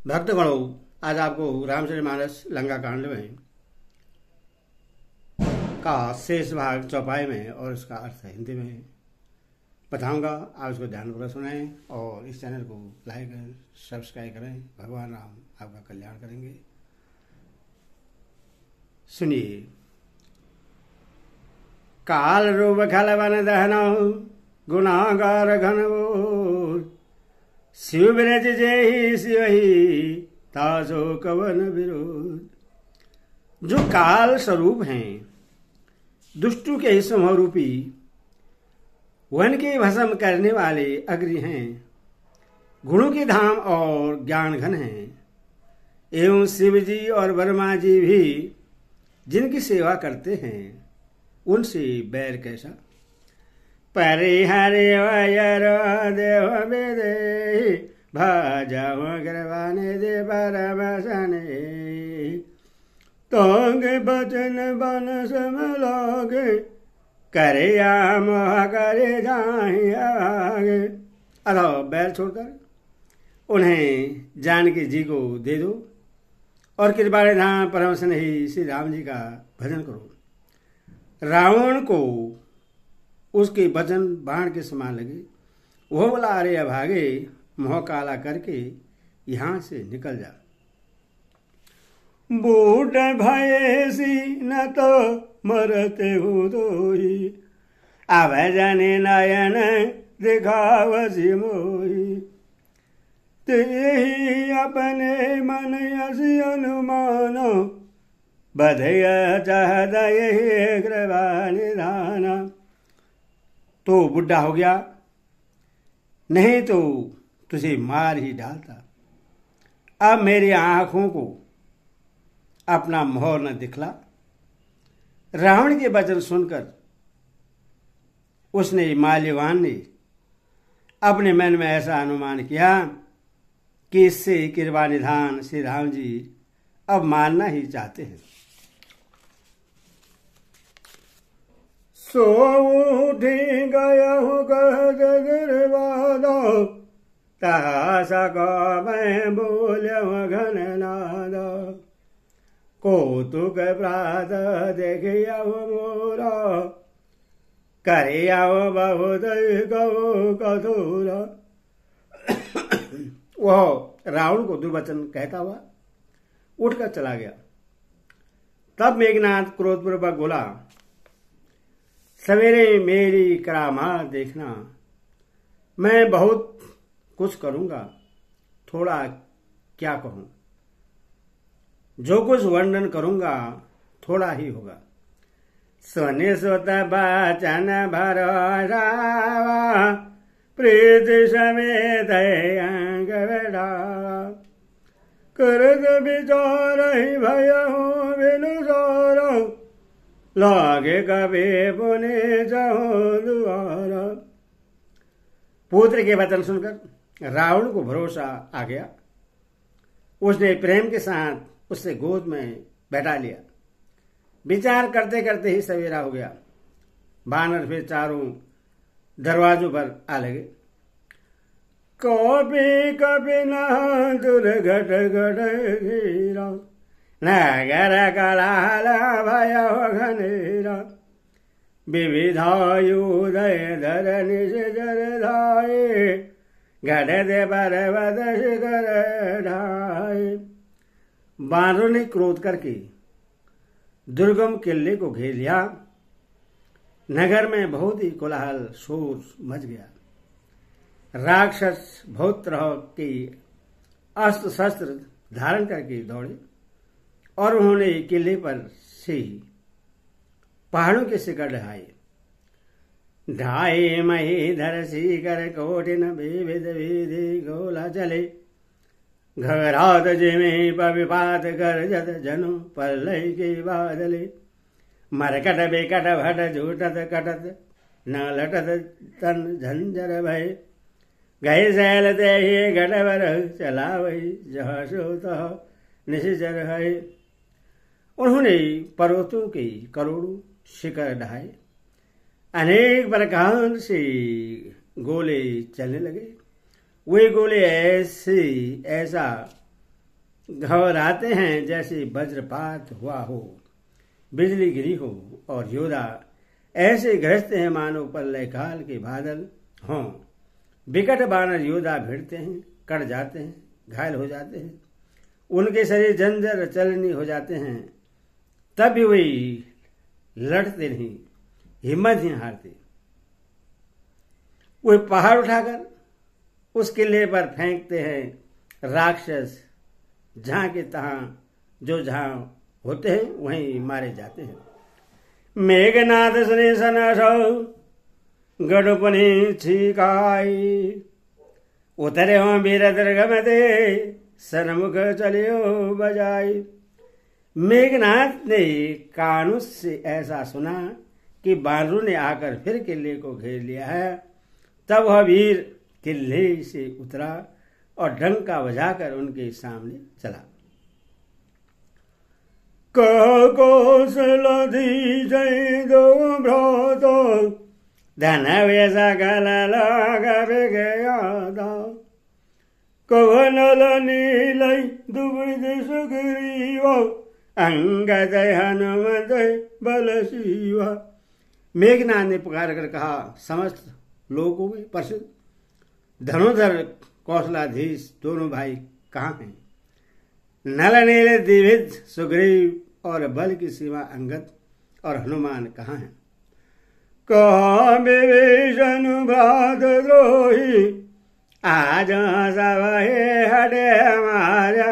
भक्तगणों, आज आपको रामचरितमानस लंका कांड में का शेष भाग चौपाई में और उसका अर्थ हिंदी में बताऊंगा। आप इसको ध्यानपूर्वक सुनें और इस चैनल को लाइक करें, सब्सक्राइब करें। भगवान राम आपका कल्याण करेंगे। सुनिए। काल रूप खलवन दहन गुनागार घन शिव ब्रज जय शिवही ताजो कवन विरोध। जो काल स्वरूप हैं, दुष्टों के समरूपी, वन के भस्म करने वाले अग्नि हैं, गुणों के धाम और ज्ञान घन हैं, एवं शिव जी और वर्मा जी भी जिनकी सेवा करते हैं, उनसे बैर कैसा। परिहरे वयर देव विदे भाजव गर्वाने दे परमसने तोंग बचन बन सम लोगे करे मोह करे जाहि आगे। अथवा बैर छोड़कर उन्हें जानकी जी को दे दो और कृपाणे धाम परमसन ही श्री राम जी का भजन करो। रावण को उसके वचन बाण के समान लगे। वह बोला, अरे अभागे, मोह काला करके यहां से निकल जा। बूढ़ भयसी न तो मरते हो दोही, अब जाने नयन दिखावसी मोही। तेही अपने मन यसी अनुमान, बधय चाहत यही कृपा निधाना। तो बुढ़ा हो गया, नहीं तो तुझे मार ही डालता। अब मेरी आंखों को अपना मोहर न दिखला। रावण के वचन सुनकर उसने माल्यवान ने अपने मन में ऐसा अनुमान किया कि इससे कृपा निधान श्री राम जी अब मारना ही चाहते हैं। सो उठी गयो गजरवादो तासक मैं बोल्यो घन नाद। कौतुक प्रात देखियो मोरा करियो बहुत गौ कथुर। वह रावण को दुर्वचन कहता हुआ उठकर चला गया। तब मेघनाथ क्रोधपूर्वक बोला, सवेरे मेरी करामात देखना, मैं बहुत कुछ करूंगा, थोड़ा क्या कहूं। जो कुछ वर्णन करूंगा थोड़ा ही होगा। स्वने स्वत बचन भरोसा प्रीति समेत अंग बढ़ावा। करत विचार ही भय हो बिनु सोरो, लागे कभी पुने जाओ दुआरा। पुत्र के वचन सुनकर रावण को भरोसा आ गया। उसने प्रेम के साथ उससे गोद में बैठा लिया। विचार करते करते ही सवेरा हो गया। बानर फिर चारों दरवाजों पर आ लगे। कभी कभी न दुर्घट घट घेरा, नगर कलाल भय घनेरा। विविधायुदय धर निज जर धाये, गढ़ दे पर्वत शिखर ढाए। बानरों ने क्रोध करके दुर्गम किले को घेर लिया। नगर में बहुत ही कोलाहल शोर मच गया। राक्षस बहुत तरह के अस्त्र शस्त्र धारण करके दौड़े और उन्होंने किले पर से ही पहाड़ों के शिखर ढहाए। ढाए महीधर शिखर कोटिन विविध विधि गोला चले। घरात जिमे पविपात गर्जत जनु प्रलय के बादले। मरकट बेकट भट झूठत कटत न लटत तन झंझर भय। गए शैल ते गढ़वर चला वही जहाँ सो तह निश्चर है। उन्होंने पर्वतों के करोड़ों शिखर ढहाए। अनेक प्रकार से गोले चलने लगे। वे गोले ऐसा घबराते हैं जैसे वज्रपात हुआ हो, बिजली गिरी हो, और योद्धा ऐसे गरजते हैं मानो प्रलय काल के बादल हों। विकट बानर योद्धा भिड़ते हैं, कट जाते हैं, घायल हो जाते हैं, उनके शरीर जंजर चलनी हो जाते हैं, तब भी वही लड़ते नहीं, हिम्मत नहीं हारते। वे पहाड़ उठाकर उस किले पर फेंकते हैं राक्षस, जहां के तहां जो जहां होते हैं वहीं मारे जाते हैं। मेघनाथ सुने सनासौ गढ़पनी छिकाई, उतरे हो वीर दुर्गमते सन्मुख चलियो बजाई। मेघनाथ ने कानून से ऐसा सुना कि बानरों ने आकर फिर किले को घेर लिया है। तब वह वीर किले से उतरा और डंका बजाकर उनके सामने चला। कौशलधी जय दो भ्रातो धन सकल लागवे गया कवनल नीलय दुविध सुग्रीव अंगद हनुमत बल शिवा। मेघनाथ ने पुकार कर कहा, समस्त लोगों में प्रसिद्ध धनुधर कौशलाधीश दोनों भाई कहाँ हैं? नल नील द्विविध सुग्रीव और बल की सीमा अंगद और हनुमान कहाँ हैं? कहा विभीषण भ्रात द्रोही आज सब हटे हमारे।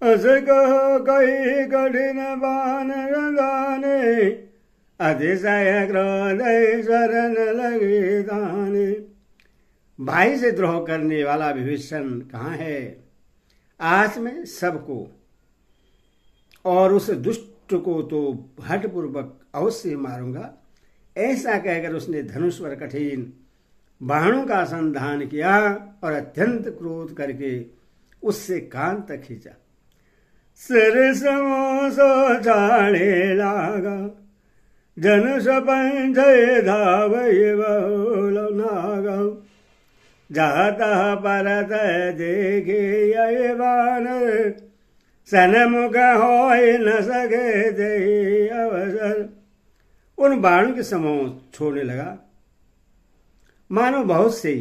अस कहो कही कठिन बान रंगाने अतिशय क्रोध शरण लगे दाने। भाई से द्रोह करने वाला विभीषण कहाँ है? आज में सबको और उस दुष्ट को तो हठपूर्वक अवश्य मारूंगा। ऐसा कहकर उसने धनुष पर कठिन बाणों का संधान किया और अत्यंत क्रोध करके उससे कान तक खींचा। सिर समोसो छाड़े लागा धनुष पंच धावै बहुल नागा। जाता परत देखे ये बानर सन्मुख होय न सके दे अवसर। उन बाणों के समूह छोड़ने लगा मानो बहुत से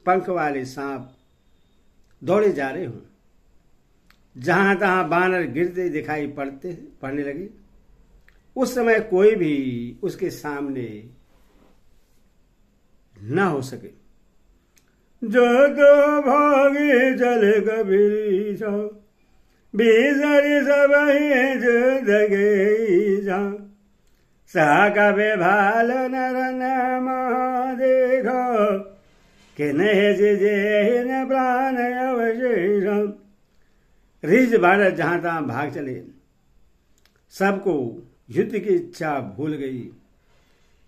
पंख वाले सांप दौड़े जा रहे हों। जहां तहां बानर गिरते दिखाई पड़ने लगे। उस समय कोई भी उसके सामने न हो सके। जो तो भागे चल कबीरी जा बेसरी सब जा सा कबे भाल नर देखो कि नहीं न प्राण अवशेष। रिज बानर जहां तहां भाग चले, सबको युद्ध की इच्छा भूल गई।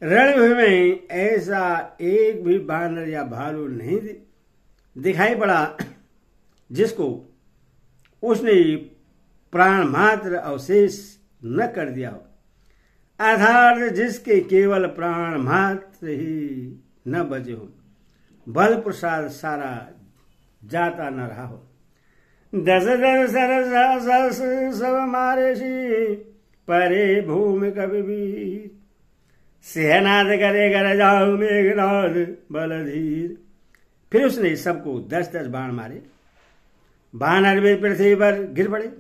रणभूमि में ऐसा एक भी बानर या भालू नहीं दिखाई पड़ा जिसको उसने प्राण मात्र अवशेष न कर दिया हो, अर्थात जिसके केवल प्राण मात्र ही न बचे हो, बल प्रसाद सारा जाता न रहा हो। दस सरस सब मारे सी परे भूमि कभी भी सेनाद करे कर जाओ मेघनाद बलधीर। फिर उसने सबको 10-10 बाण मारे। बानर भी पृथ्वी पर गिर पड़े।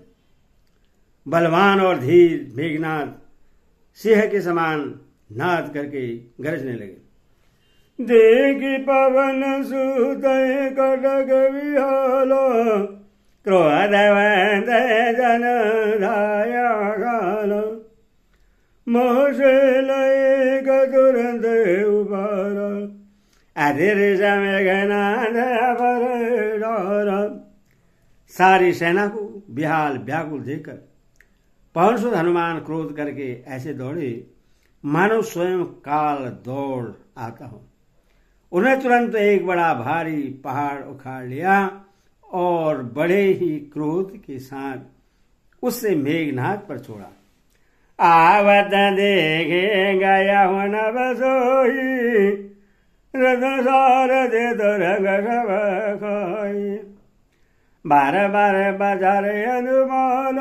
बलवान और धीर मेघनाद सिंह के समान नाद करके गरजने लगे। देखी पवन सुत कटक विहालो क्रोध जन धाया गालो मोहसे लय तुरंत उबार अधीर मेघनाद सारी सेना को बिहाल व्याकुल देखकर पवनसुत हनुमान क्रोध करके ऐसे दौड़े मानो स्वयं काल दौड़ आता हो। उन्हें तुरंत एक बड़ा भारी पहाड़ उखाड़ लिया और बड़े ही क्रोध के साथ उससे मेघनाद पर छोड़ा। आवत देखे गया हो न बसोई रथ सार दे तो रंग सब खाई बार बार बजारे अनुमान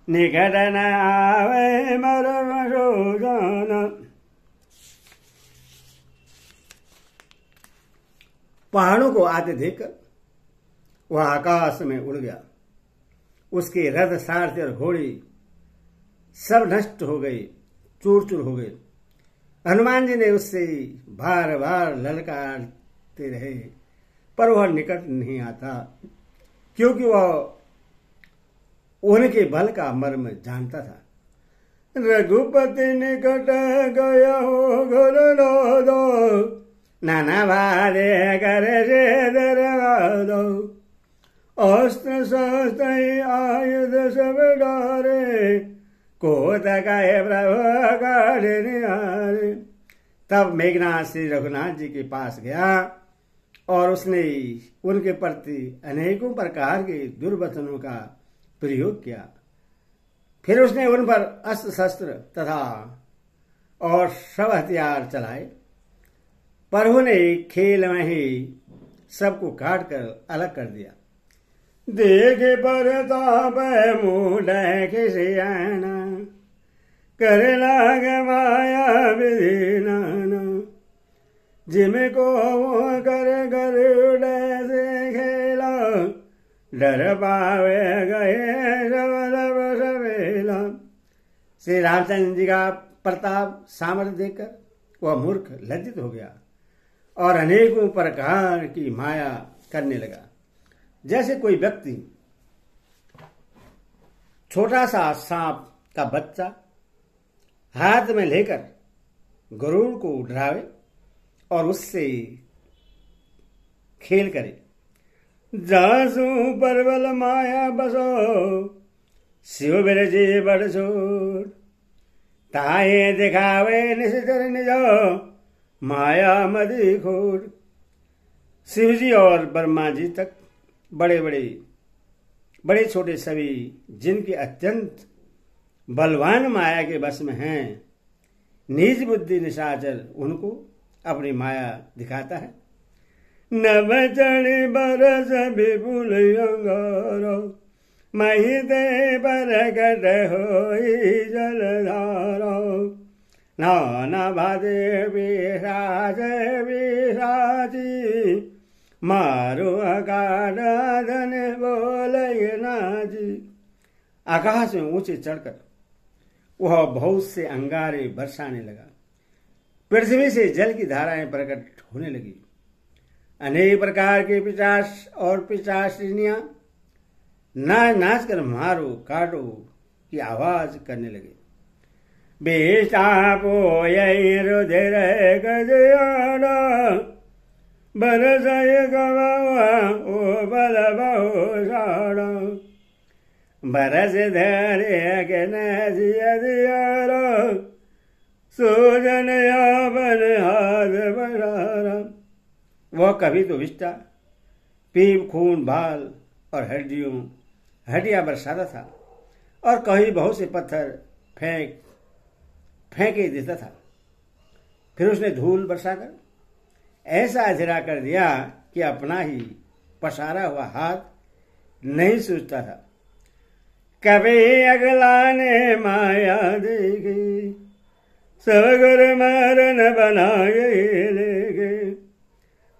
निकट न आवे मरम शोधन। पहाड़ों को आते देखकर वह आकाश में उड़ गया। उसके रथ सारथी और घोड़े सब नष्ट हो गए, चूर चूर हो गए। हनुमान जी ने उससे बार बार ललकारते रहे, पर वह निकट नहीं आता, क्योंकि वह उनके बल का मर्म जानता था। रघुपति निकट गया हो घोर नाना भारे कर दरवादो, अस्त्र शस्त्र आयुध सब डारे, कोत गए प्रभु गाढ़े निहारे। तब मेघनाथ श्री रघुनाथ जी के पास गया और उसने उनके प्रति अनेकों प्रकार के दुर्वचनों का प्रयोग किया। फिर उसने उन पर अस्त्र शस्त्र तथा और सब हथियार चलाए। प्रभु ने खेल में ही सबको काट कर अलग कर दिया। देखे परताप मूढ़ खिसियाना, कर लाग माया विधि नाना, जिमको कर गरुड़ से खेला, डर पावे गए सब सवेला। श्री रामचंद्र जी का प्रताप सामर्थ्य देखकर वह मूर्ख लज्जित हो गया और अनेकों प्रकार की माया करने लगा। जैसे कोई व्यक्ति छोटा सा सांप का बच्चा हाथ में लेकर गरुड़ को डरावे और उससे खेल करे। जासू परवल माया बसो, शिव बिरजे बड़ छोड़, ताये दिखावे निश्चर निजो, माया मदी खोड़। शिव जी और ब्रह्मा जी तक बड़े छोटे सभी जिनके अत्यंत बलवान माया के वश में हैं, निज बुद्धि निशाचर उनको अपनी माया दिखाता है। नभ चढ़ी बरस विपुल अंगारो, मही दे प्रकट होई जलधारो, नाना भादे विराज विराजी, मारो अगाध धन बोलय नाजी। आकाश में ऊंचे चढ़कर वह बहुत से अंगारे बरसाने लगा। पृथ्वी से जल की धाराएं प्रकट होने लगी। अनेक प्रकार के पिशाच और पिशाचिनियां नाच नाच कर मारो काटो की आवाज करने लगे। बेटा पोय रुधिर गजयाना, बरसय गवा ओ बल बहुषाणा, बरस धरे के नजियारो, सोजन यावन हाथ बढ़ारा। वह कभी तो विष्टा पीप खून बाल और हड्डियां बरसाता था और कहीं बहुत से पत्थर फेंके देता था। फिर उसने धूल बरसाकर ऐसा अधेरा कर दिया कि अपना ही पसारा हुआ हाथ नहीं सूझता था। कभी अगला ने माया देखी, सगर मरन बनाए लेगे,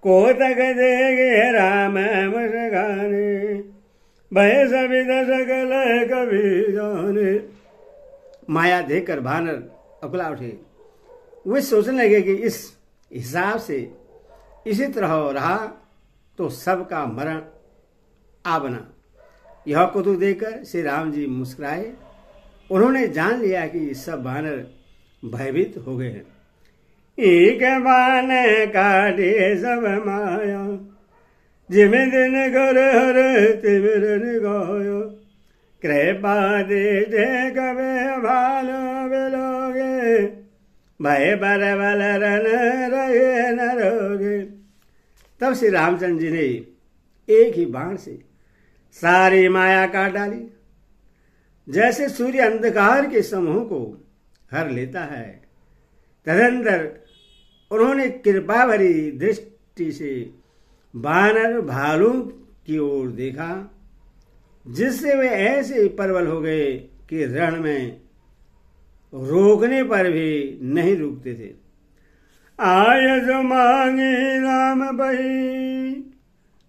कोतक देगे राम मुस्काने, भय सभी सकल कभी जाने। माया देखकर भानर अकुला उठे। वे सोचने लगे कि इस हिसाब से इसी तरह रहा तो सबका मरण आ बना। यह कौतुक देखकर श्री राम जी मुस्कुराए। उन्होंने जान लिया कि सब वानर भयभीत हो गए हैं। एक बान काटे सब माया, जिमे दिन घर हर तिमिर निगाया, कृपा दे कबे भाल बेलोगे, भय बर बल रन रहे न रोगे। तब श्री रामचंद्र जी ने एक ही बाण से सारी माया काट डाली। जैसे सूर्य अंधकार के समूह को हर लेता है, तदंतर उन्होंने कृपा भरी दृष्टि से वानर भालू की ओर देखा, जिससे वे ऐसे प्रबल हो गए कि रण में रोकने पर भी नहीं रुकते थे। आय जो मांगे राम बही,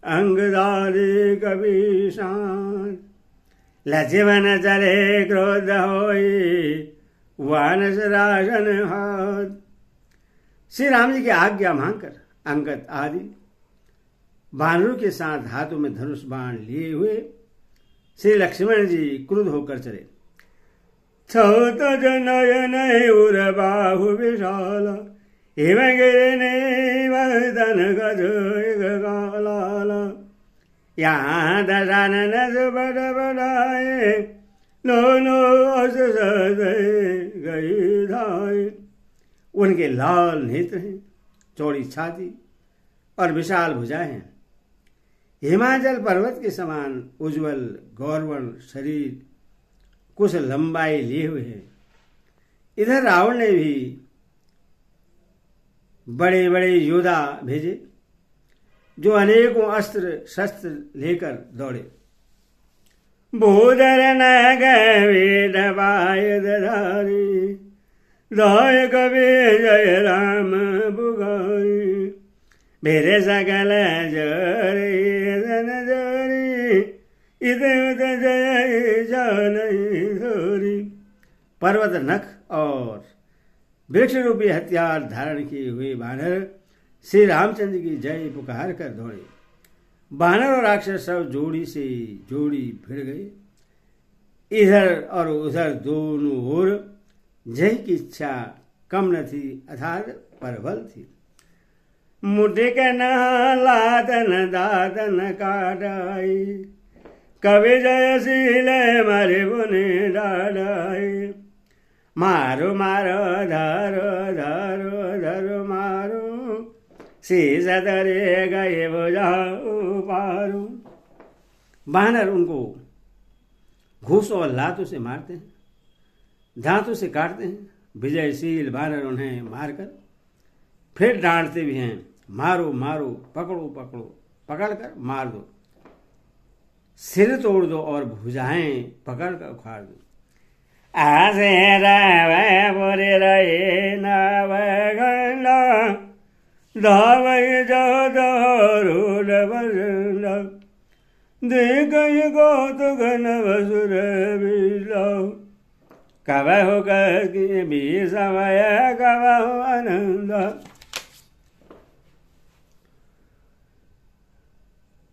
अंगदारी कभी शान, लज्जवन चले क्रोध होई, वानस राशन हाथ। श्री राम जी की आज्ञा मांगकर अंगद आदि वानरों के साथ हाथों में धनुष बाण लिए हुए श्री लक्ष्मण जी क्रुद्ध होकर चले। छत नयन उर बाहु विशाल, एवं गिरने वदन गज गाला, यहाँ दशानन बड़ बड़ाए, नो नो अस गई धाय। उनके लाल नेत्र हैं, चौड़ी छाती और विशाल भुजाएं हैं। हिमाचल पर्वत के समान उज्जवल गौरवर्ण शरीर कुछ लंबाई लिए हुए है। इधर रावण ने भी बड़े बड़े योद्धा भेजे, जो अनेकों अस्त्र शस्त्र लेकर दौड़े। भूधर न गए धारी, दाय कवि जय राम बुगारी, मेरे सकल जरी धन जरी, इधर जय जानई धोरी। पर्वत नख और वृक्ष रूपी हथियार धारण किए हुए वानर श्री रामचंद्र की जय पुकार कर दौड़े। वानर और राक्षस सब जोड़ी से जोड़ी भिड़ गए। इधर और उधर दोनों ओर जय की इच्छा कम न थी, अर्थात प्रबल थी। मुटिक न लातन दातन काटाई, कवि जयशील मरे बुने डाढ़ाई। मारो मारो धारो धारो धारो मारो, शीश धरे गए बुझाओ पारो। वानर उनको घूसों और लातों से मारते हैं, दांतों से काटते हैं। विजयशील वानर उन्हें मारकर फिर डांटते भी हैं, मारो मारो, पकड़ो पकड़ो, पकड़कर मार दो, सिर तोड़ दो और भुजाएं पकड़कर उखाड़ दो। आसे रहे बोरे रहे नावगंडा, धावई जो दोरूड बंडा, देख गो तो घन वसुर बिलो, कबहु की भी समय कबहु आनंद।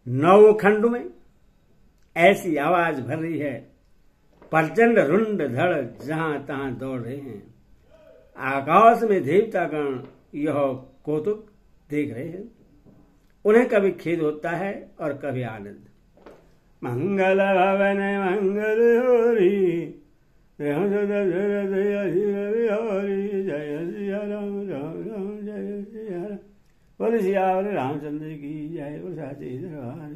नौ खंड में ऐसी आवाज भर रही है, प्रचंड रुंड धड़ जहां तहां दौड़ रहे हैं। आकाश में देवतागण यह कौतुक देख रहे हैं। उन्हें कभी खेद होता है और कभी आनंद। मंगल भवन मंगल होरी, जय सिया राम राम राम जय सिया राम। बोल सिया रामचंद्र की जय, बोल साचे दरबार।